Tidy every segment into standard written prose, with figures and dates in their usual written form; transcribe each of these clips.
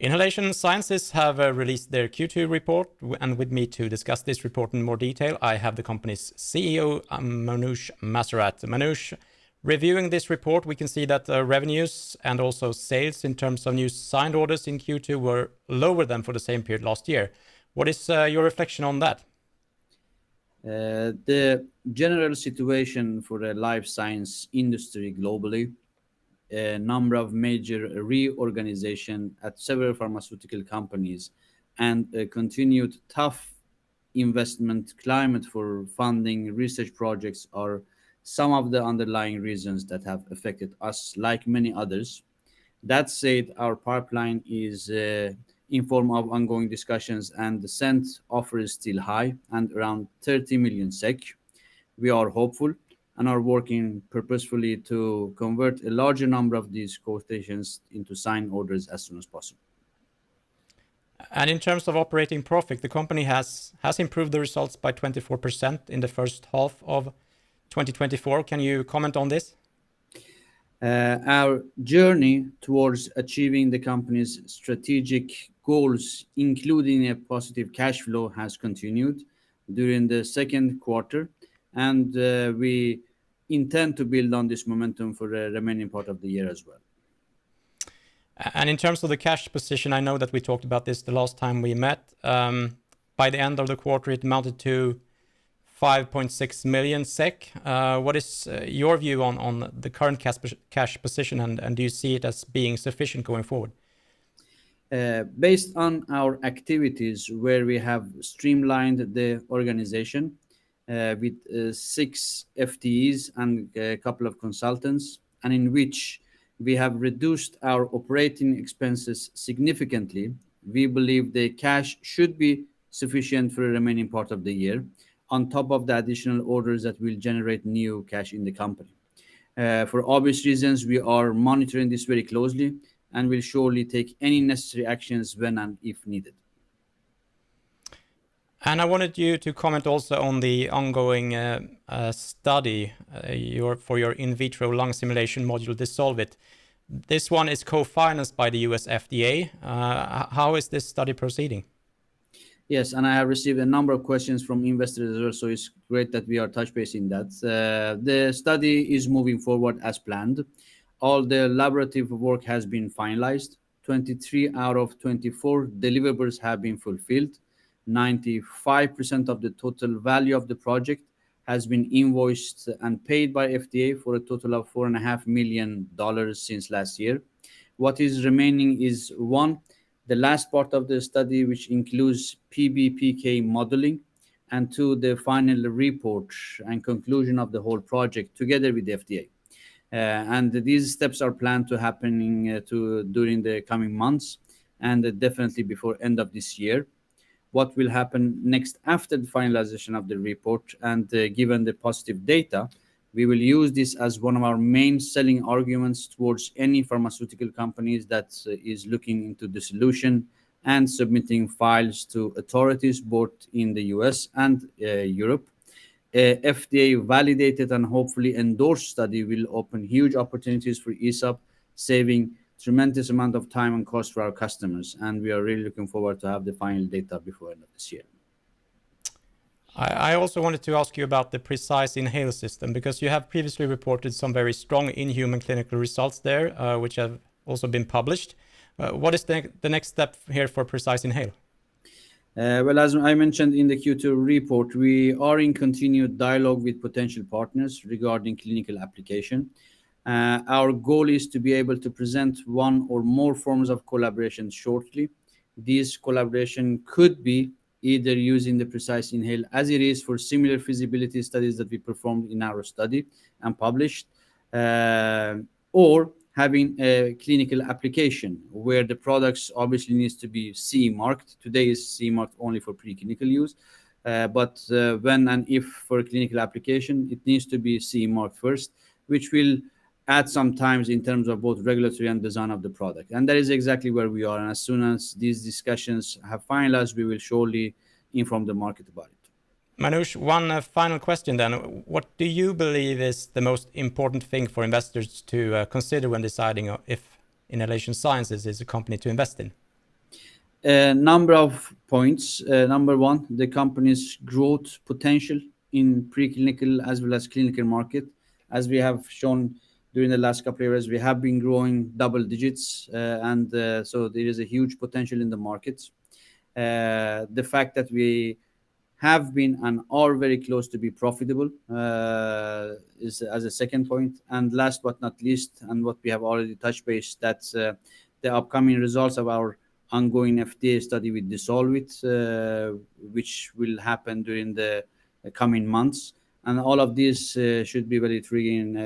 Inhalation Sciences have released their Q2 report, and with me to discuss this report in more detail, I have the company's CEO, Manoush Massarat. Manoush, reviewing this report, we can see that revenues and also sales in terms of new signed orders in Q2 were lower than for the same period last year. What is your reflection on that? The general situation for the life science industry globally, a number of major reorganization at several pharmaceutical companies, and a continued tough investment climate for funding research projects are some of the underlying reasons that have affected us like many others. That said, our pipeline is in form of ongoing discussions, and the sent offer is still high and around 30 million SEK. We are hopeful and are working purposefully to convert a larger number of these quotations into signed orders as soon as possible. And in terms of operating profit, the company has improved the results by 24% in the first half of 2024. Can you comment on this? Our journey towards achieving the company's strategic goals, including a positive cash flow, has continued during the second quarter, and we intend to build on this momentum for the remaining part of the year as well. And in terms of the cash position, I know that we talked about this the last time we met. By the end of the quarter, it amounted to 5.6 million SEK. What is your view on the current cash position, and do you see it as being sufficient going forward? Based on our activities, where we have streamlined the organization with 6 FTEs and a couple of consultants, and in which we have reduced our operating expenses significantly, we believe the cash should be sufficient for the remaining part of the year, on top of the additional orders that will generate new cash in the company. For obvious reasons, we are monitoring this very closely and will surely take any necessary actions when and if needed. And I wanted you to comment also on the ongoing study for your in vitro lung simulation module, Dissolve It. This one is co-financed by the US FDA. How is this study proceeding? Yes, and I have received a number of questions from investors as well, so it's great that we are touch basing that. The study is moving forward as planned. All the laborative work has been finalized. 23 out of 24 deliverables have been fulfilled. 95% of the total value of the project has been invoiced and paid by FDA for a total of $4.5 million since last year. What is remaining is one, the last part of the study, which includes PBPK modeling, and two, the final report and conclusion of the whole project together with the FDA. And these steps are planned to happen during the coming months, and definitely before end of this year. What will happen next after the finalization of the report, and given the positive data, we will use this as one of our main selling arguments towards any pharmaceutical companies that is looking into the solution and submitting files to authorities both in the US and Europe. FDA validated and hopefully endorsed study will open huge opportunities for ESOP, saving tremendous amount of time and cost for our customers, and we are really looking forward to have the final data before end of this year. I also wanted to ask you about the Precise Inhale system, because you have previously reported some very strong in-human clinical results there, which have also been published. What is the next step here for Precise Inhale? Well, as I mentioned in the Q2 report, we are in continued dialogue with potential partners regarding clinical application. Our goal is to be able to present one or more forms of collaboration shortly. This collaboration could be either using the Precise Inhale as it is for similar feasibility studies that we performed in our study and published, or having a clinical application where the products obviously needs to be CE marked. Today is CE marked only for preclinical use, but when and if for a clinical application, it needs to be CE marked first, which will add some times in terms of both regulatory and design of the product. And that is exactly where we are. And as soon as these discussions have finalized, we will surely inform the market about it. Manoush, one final question then. What do you believe is the most important thing for investors to consider when deciding if Inhalation Sciences is a company to invest in? A number of points. Number one, the company's growth potential in preclinical as well as clinical market. As we have shown during the last couple of years, we have been growing double digits, and so there is a huge potential in the market. The fact that we have been and are very close to be profitable is as a second point. And last but not least, and what we have already touched base, that's the upcoming results of our ongoing FDA study with Dissolve It, which will happen during the coming months. And all of these should be very intriguing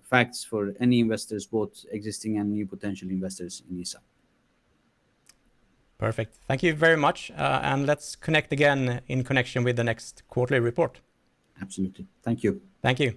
facts for any investors, both existing and new potential investors in ESA. Perfect. Thank you very much. And let's connect again in connection with the next quarterly report. Absolutely. Thank you. Thank you.